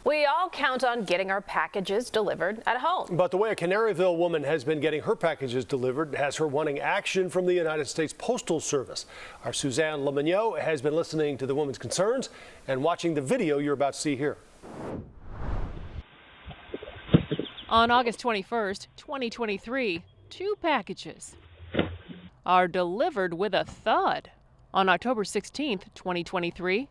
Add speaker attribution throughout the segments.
Speaker 1: We all count on getting our packages delivered at home.
Speaker 2: But the way a Canaryville woman has been getting her packages delivered has her wanting action from the United States Postal Service. Our Suzanne Le Mignot has been listening to the woman's concerns and watching the video you're about to see here.
Speaker 3: On August 21st, 2023, 2 packages are delivered with a thud. On October 16th, 2023,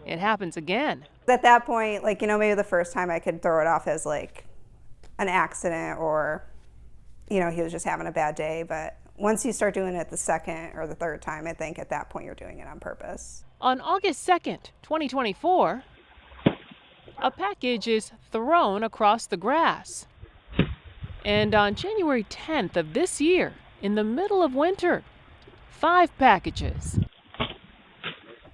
Speaker 3: it happens again.
Speaker 4: At that point, maybe the first time I could throw it off as like an accident or, he was just having a bad day. But once you start doing it the second or the third time, I think at that point you're doing it on purpose.
Speaker 3: On August 2nd, 2024, a package is thrown across the grass. And on January 10th of this year, in the middle of winter, 5 packages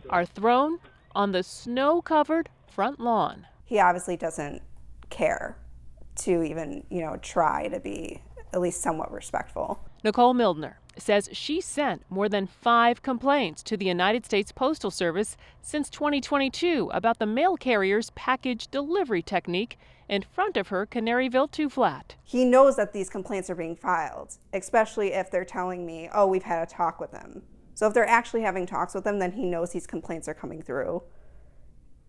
Speaker 3: are thrown on the snow-covered front lawn.
Speaker 4: He obviously doesn't care to even, try to be at least somewhat respectful.
Speaker 3: Nicole Mildner says she sent more than 5 complaints to the United States Postal Service since 2022 about the mail carrier's package delivery technique in front of her Canaryville 2-flat.
Speaker 4: He knows that these complaints are being filed, especially if they're telling me, oh, we've had a talk with him. So if they're actually having talks with him, then he knows these complaints are coming through.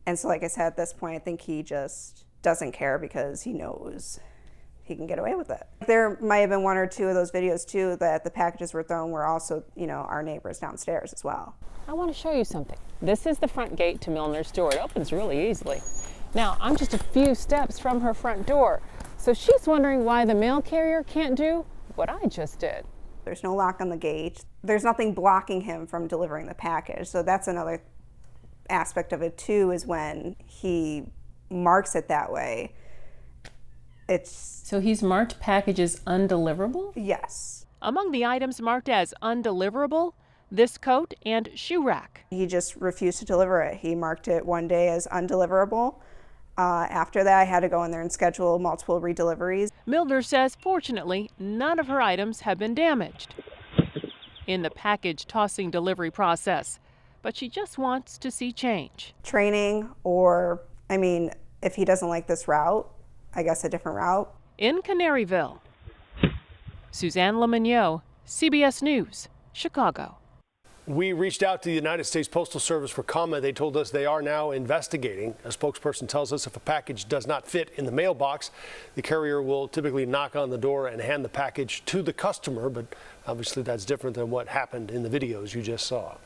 Speaker 4: And so, like I said, at this point, I think he just doesn't care because he knows he can get away with it. There might have been 1 or 2 of those videos, too, that the packages were thrown were also, our neighbors downstairs as well.
Speaker 5: I want to show you something. This is the front gate to Milner's store. It opens really easily. Now, I'm just a few steps from her front door, so she's wondering why the mail carrier can't do what I just did.
Speaker 4: There's no lock on the gate. There's nothing blocking him from delivering the package. So that's another aspect of it, too, is when he marks it that way.
Speaker 5: So he's marked packages undeliverable?
Speaker 4: Yes.
Speaker 3: Among the items marked as undeliverable, this coat and shoe rack.
Speaker 4: He just refused to deliver it. He marked it one day as undeliverable. After that, I had to go in there and schedule multiple redeliveries.
Speaker 3: Mildner says, fortunately, none of her items have been damaged in the package tossing delivery process, but she just wants to see change.
Speaker 4: Training, or, if he doesn't like this route, I guess a different route.
Speaker 3: In Canaryville, Suzanne Le Mignot, CBS News, Chicago.
Speaker 2: We reached out to the United States Postal Service for comment. They told us they are now investigating. A spokesperson tells us if a package does not fit in the mailbox, the carrier will typically knock on the door and hand the package to the customer. But obviously that's different than what happened in the videos you just saw.